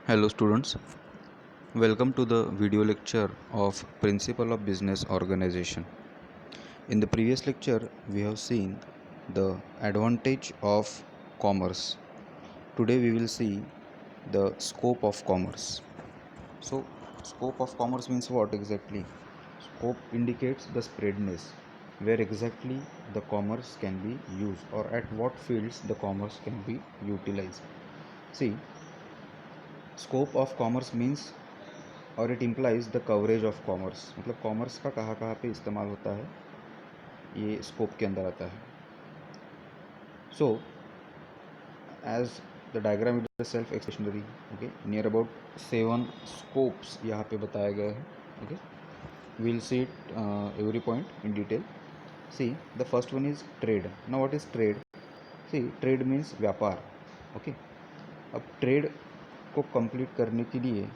Hello students, welcome to the video lecture of Principle of Business Organization. In the previous lecture, we have seen the advantage of commerce. Today we will see the scope of commerce. So, scope of commerce means what exactly? Scope indicates the spreadness, where exactly the commerce can be used or at what fields the commerce can be utilized. See, scope of commerce means और it implies the coverage of commerce, मतलब commerce का कहाँ कहाँ पे इस्तेमाल होता है ये स्कोप के अंदर आता है. So as the diagram is self explanatory. Okay, near about 7 scopes यहाँ पे बताया गया है. Okay, we'll see it every point in detail. See, the first one is trade. Now what is trade? See, trade means व्यापार. Okay, अब trade को complete करने के लिए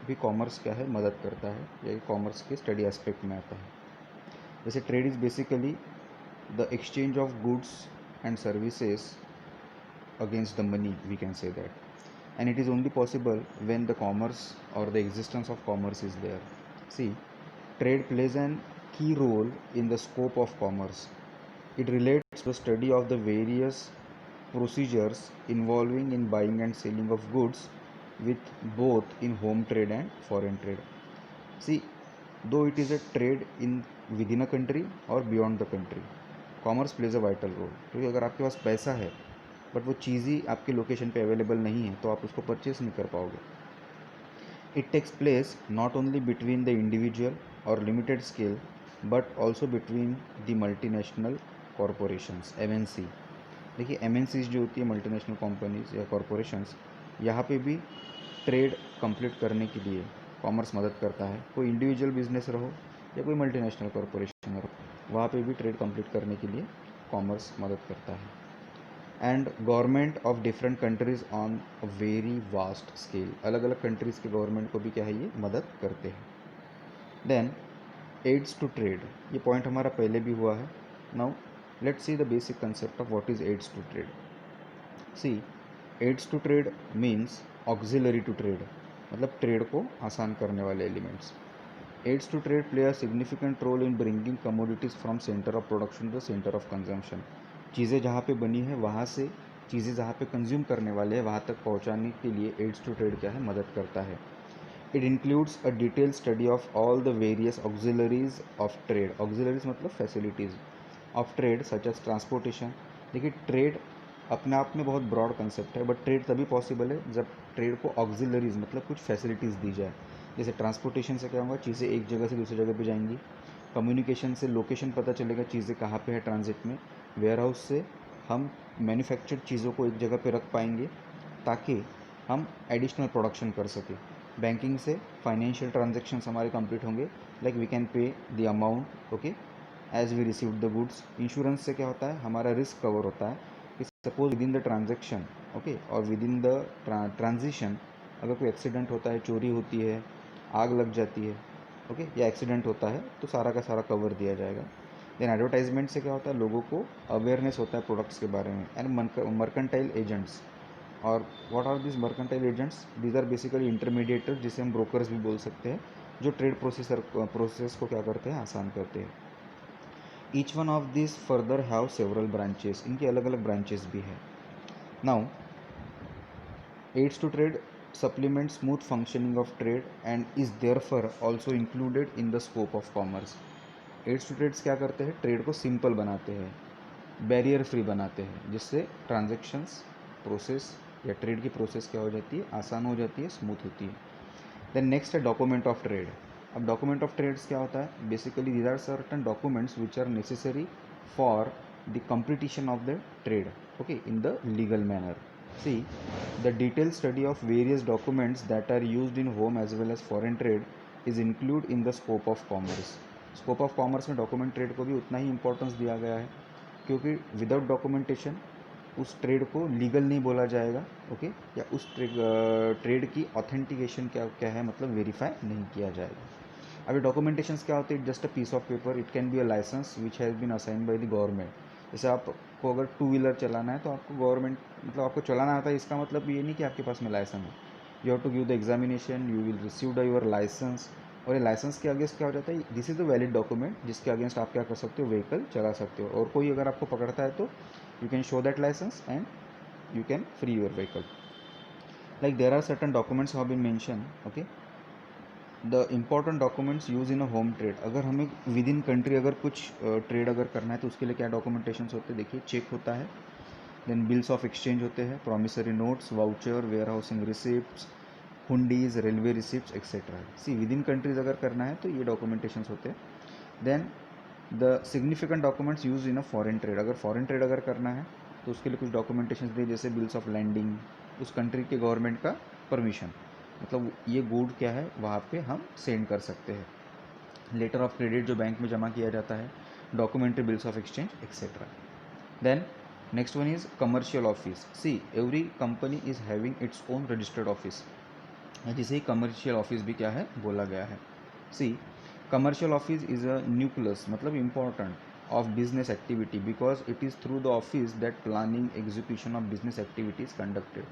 भी कॉमर्स क्या है, मदद करता है. ये कॉमर्स के स्टडी एस्पेक्ट में आता है. जैसे trade is basically the exchange of goods and services against the money, we can say that, and it is only possible when the commerce or the existence of commerce is there. See, trade plays an key role in the scope of commerce. It relates to the study of the various procedures involving in buying and selling of goods with both in home trade and foreign trade. See, though it is a trade in within a country or beyond the country, commerce plays a vital role. क्योंकि अगर आपके पास पैसा है but वो चीज़ ही आपके location पे available नहीं है तो आप उसको परचेस नहीं कर पाओगे. It takes place not only between the individual और limited scale but also between the multinational corporations, MNC. देखिए, एमएनसीज जो होती है, मल्टीनेशनल कंपनीज या कॉरपोरेशंस, यहाँ पे भी ट्रेड कंप्लीट करने के लिए कॉमर्स मदद करता है. कोई इंडिविजुअल बिजनेस रहो या कोई मल्टीनेशनल कॉरपोरेशन रहो, वहाँ पे भी ट्रेड कंप्लीट करने के लिए कॉमर्स मदद करता है. And government of different countries on a very vast scale, अलग अलग कंट्रीज़ के गवर्नमेंट को भी क्या है, ये मदद करते हैं. देन एड्स टू ट्रेड, ये पॉइंट हमारा पहले भी हुआ है. Now let's see the basic concept of what is aids to trade. See, aids to trade means auxiliary to trade, मतलब ट्रेड को आसान करने वाले elements. Aids to trade play a significant role in bringing commodities from centre of production to centre of consumption. चीज़ें जहाँ पे बनी है वहाँ से चीज़ें जहाँ पे कंज्यूम करने वाले हैं वहाँ तक पहुँचाने के लिए एड्स टू ट्रेड क्या है, मदद करता है. It includes a detail study of all the various auxiliaries of trade. Auxiliaries मतलब facilities of trade such as transportation. देखिए, ट्रेड अपने आप में बहुत ब्रॉड कंसेप्ट है, बट ट्रेड तभी पॉसिबल है जब ट्रेड को ऑक्सिलरीज मतलब कुछ फैसिलिटीज़ दी जाए. जैसे ट्रांसपोर्टेशन से क्या होगा, चीज़ें एक जगह से दूसरी जगह पे जाएंगी. कम्युनिकेशन से लोकेशन पता चलेगा चीज़ें कहाँ पे है ट्रांजिट में. वेयर हाउस से हम मैन्युफैक्चर्ड चीज़ों को एक जगह पे रख पाएंगे ताकि हम एडिशनल प्रोडक्शन कर सकें. बैंकिंग से फाइनेंशियल ट्रांजेक्शन्स हमारे कंप्लीट होंगे, like we can pay the amount, okay, as we receive the goods. Insurance से क्या होता है, हमारा रिस्क कवर होता है कि suppose with in the transaction, okay, और विद इन द ट्रांजिशन अगर कोई एक्सीडेंट होता है, चोरी होती है, आग लग जाती है, ओके, या एक्सीडेंट होता है, तो सारा का सारा कवर दिया जाएगा. देन एडवर्टाइजमेंट से क्या होता है, लोगों को अवेयरनेस होता है प्रोडक्ट्स के बारे में. एंड मर्केंटाइल एजेंट्स, और what are this mercantile agents, these are basically intermediator, जिसे हम ब्रोकर्स भी बोल सकते हैं, जो ट्रेड प्रोसेस को क्या करते हैं, आसान करते हैं. Each one of this further have several branches, इनकी अलग अलग ब्रांचेस भी है. Now aids to trade supplement smooth functioning of trade and is therefore also included in the scope of commerce. Aids to trades क्या करते हैं, trade को simple बनाते हैं, बैरियर फ्री बनाते हैं, जिससे ट्रांजेक्शन्स प्रोसेस या ट्रेड की प्रोसेस क्या हो जाती है, आसान हो जाती है, स्मूथ होती है. देन नेक्स्ट है डॉक्यूमेंट ऑफ ट्रेड. अब डॉक्यूमेंट ऑफ ट्रेड्स क्या होता है, basically these are certain documents which are necessary for the completition of the trade, okay, in the legal manner. See, the detailed study of various documents that are used in home as well as foreign trade is included in the scope of commerce. Scope of commerce में document trade को भी उतना ही importance दिया गया है, क्योंकि without documentation उस trade को लीगल नहीं बोला जाएगा, ओके, या उस ट्रेड की ऑथेंटिकेशन क्या क्या है, मतलब वेरीफाई नहीं किया जाएगा. अभी डॉक्यूमेंटेशन क्या होते हैं, just a piece of paper. It can be a licence which has been assigned by the government. जैसे आपको अगर टू व्हीलर चलाना है तो आपको गवर्नमेंट, मतलब आपको चलाना आता है, इसका मतलब ये नहीं कि आपके पास में लाइसेंस है. You have to give the examination, you will receive the your licence, और ये लाइसेंस के अगेंस्ट क्या हो जाता है, this is the valid document जिसके अगेंस्ट आप क्या कर सकते हो, व्हीकल चला सकते हो। और कोई अगर आपको पकड़ता है तो you can show that licence and you can free your vehicle. Like there are certain documents have been mentioned, okay, the important documents used in a home trade. अगर हमें विद इन कंट्री अगर कुछ trade अगर करना है तो उसके लिए क्या डॉक्यूमेंटेशन होते हैं, देखिए चेक होता है, देन बिल्स ऑफ एक्सचेंज होते हैं, promissory notes, voucher, warehousing receipts, hundis, railway receipts etcetera. See within countries अगर करना है तो ये डॉक्यूमेंटेशन होते हैं। Then the significant documents use in a foreign trade, अगर फॉरेन ट्रेड अगर करना है तो उसके लिए कुछ डॉक्यूमेंटेशन दिए, जैसे बिल्स ऑफ लैंडिंग, उस कंट्री के गवर्नमेंट का परमिशन, मतलब ये गुड क्या है वहाँ पे हम सेंड कर सकते हैं। लेटर ऑफ क्रेडिट जो बैंक में जमा किया जाता है, documentary bills of exchange etcetera. Then next one is commercial office. See every company is having its own registered office, जिसे ही कमर्शियल ऑफिस भी क्या है बोला गया है। See commercial office is a nucleus, मतलब important of business activity, because it is through the office that planning execution of business activities conducted.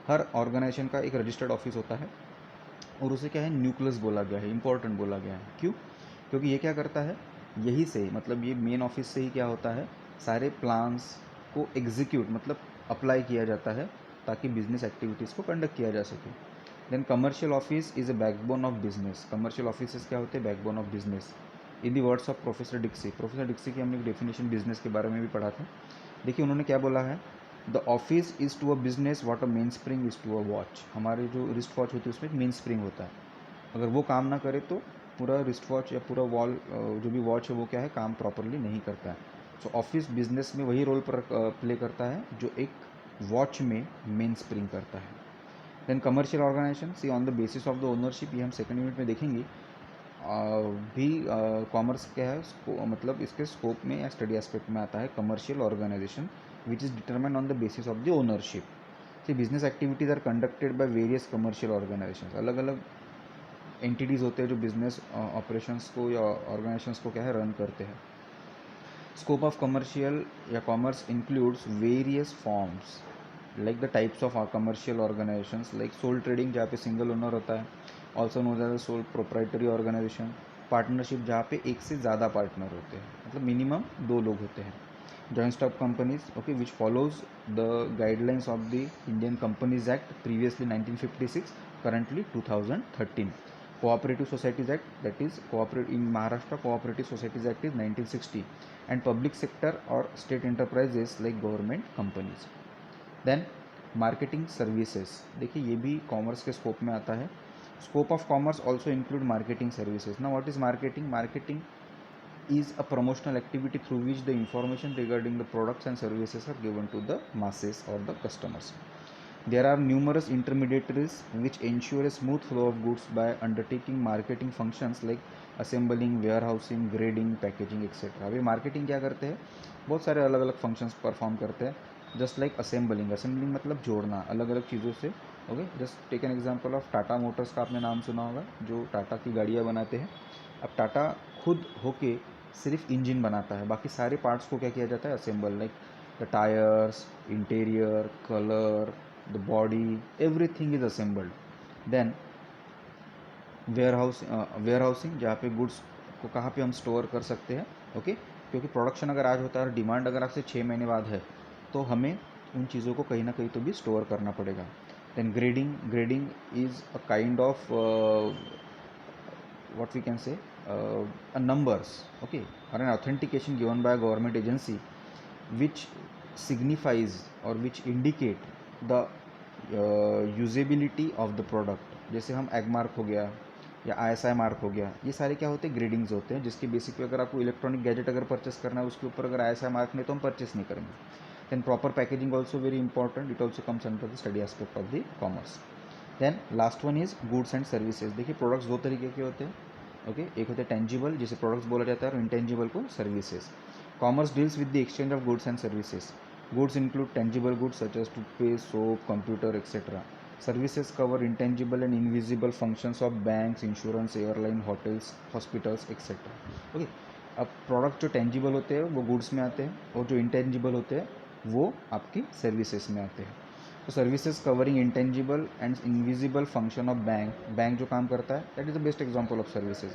हर ऑर्गेनाइजेशन का एक रजिस्टर्ड ऑफिस होता है और उसे क्या है न्यूक्लियस बोला गया है, इंपॉर्टेंट बोला गया है। क्यों? क्योंकि ये क्या करता है, यही से मतलब ये मेन ऑफिस से ही क्या होता है, सारे प्लान्स को एग्जीक्यूट मतलब अप्लाई किया जाता है ताकि बिजनेस एक्टिविटीज़ को कंडक्ट किया जा सके। Then commercial office is a backbone of business. Commercial office क्या होते हैं, backbone of business. In the words of professor Dixie, professor Dixie की हमने एक डेफिनेशन बिजनेस के बारे में भी पढ़ा था। देखिए उन्होंने क्या बोला है, the office is to a business what a main spring is to a watch. हमारे जो रिस्ट वॉच होती है उसमें एक मेन स्प्रिंग होता है, अगर वो काम ना करे तो पूरा रिस्ट वॉच या पूरा वॉल जो भी वॉच है वो क्या है काम प्रॉपरली नहीं करता है। सो ऑफिस बिजनेस में वही रोल पर प्ले करता है जो एक वॉच में मेन स्प्रिंग करता है। Then commercial organisation, see on the basis of the ownership, ये हम सेकंड यूनिट में देखेंगे। भी कॉमर्स क्या है मतलब इसके स्कोप में या स्टडी एस्पेक्ट में आता है commercial organisation which is determined on the basis of the ownership. See business activities are conducted by various commercial organisation, अलग अलग एंटिटीज़ होते हैं जो बिजनेस ऑपरेशंस को या ऑर्गेनाइजेशंस को क्या है रन करते हैं। स्कोप ऑफ कमर्शियल या commerce includes various forms like the types of commercial organisations, like sole trading जहाँ पे सिंगल ओनर होता है, also known as sole proprietary organisation, partnership जहाँ पे एक से ज़्यादा पार्टनर होते हैं, मतलब मिनिमम 2 लोग होते हैं, joint stock companies, okay, which follows the guidelines of the Indian companies act previously 1956, currently 2013, cooperative societies act, that is cooperate in Maharashtra cooperative societies act is 1960, and public sector or state enterprises like government companies. Then marketing services, देखिए ये भी commerce के scope में आता है। Scope of commerce also include marketing services. ना what is marketing? Marketing is a promotional activity through which the information regarding the products and services are given to the masses or the customers. There are numerous intermediaries which ensure a smooth flow of goods by undertaking marketing functions like assembling, warehousing, grading, packaging etc. Way marketing क्या करते हैं, बहुत सारे अलग अलग functions perform करते हैं, just like assembling. Assembling मतलब जोड़ना अलग अलग चीज़ों से, okay. Just take an example of Tata Motors का आपने नाम सुना होगा, जो टाटा की गाड़ियाँ बनाते हैं। अब टाटा खुद होके सिर्फ इंजन बनाता है, बाकी सारे पार्ट्स को क्या किया जाता है, assemble, like the tyres, interior, colour, the body, everything is assembled. Then warehousing, जहाँ पे गुड्स को कहाँ पे हम स्टोर कर सकते हैं, ओके, क्योंकि प्रोडक्शन अगर आज होता है और डिमांड अगर आपसे 6 महीने बाद है तो हमें उन चीज़ों को कहीं ना कहीं तो भी स्टोर करना पड़ेगा। Then grading, grading is a kind of what we can say numbers, okay, or an authentication given by a government agency which signifies or which indicate the usability of the product। जैसे हम egg mark हो गया या ISI mark हो गया, ये सारे क्या होते हैं, ग्रेडिंग्स होते हैं, जिसके बेसिक पे अगर आपको इलेक्ट्रॉनिक गैजेट अगर परचेस करना है उसके ऊपर अगर ISI मार्क नहीं तो हम परचेस नहीं करेंगे। Then proper packaging also very important, it also comes under the study aspect of the commerce. Then last one is goods and services. देखिए प्रोडक्ट्स दो तरीके के होते हैं, ओके, एक होते हैं टेंजिबल जिसे प्रोडक्ट्स बोला जाता है और इंटेंजिबल को services. Commerce deals with the exchange of goods and services. Goods include tangible goods such as toothpaste, soap, computer etcetera. Services cover intangible and invisible functions of banks, insurance, airline, hotels, hospitals etcetera. Okay, अब product जो tangible होते हैं वो goods में आते हैं और जो इंटेंजिबल होते हैं वो आपकी सर्विसेज में आते हैं। तो services covering intangible and invisible function of bank जो काम करता है, that is the best example of services.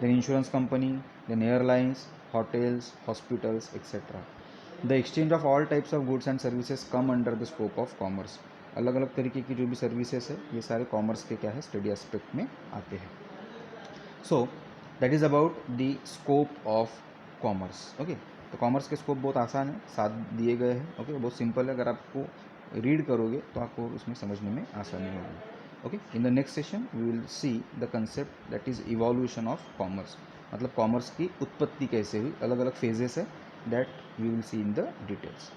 Then insurance company, then airlines, hotels, hospitals, etc. The exchange of all types of goods and services come under the scope of commerce. अलग अलग तरीके की जो भी सर्विसेज है ये सारे commerce के क्या है, स्टडी एस्पेक्ट में आते हैं. So that is about the scope of commerce. Okay, तो कॉमर्स के स्कोप बहुत आसान है, 7 दिए गए हैं. ओके, बहुत सिंपल है, अगर आपको रीड करोगे तो आपको उसमें समझने में आसानी होगी. Okay, in the next session we will see the concept that is evolution of commerce. मतलब कॉमर्स की उत्पत्ति कैसे हुई, अलग अलग फेजेस है, that we will see in the details.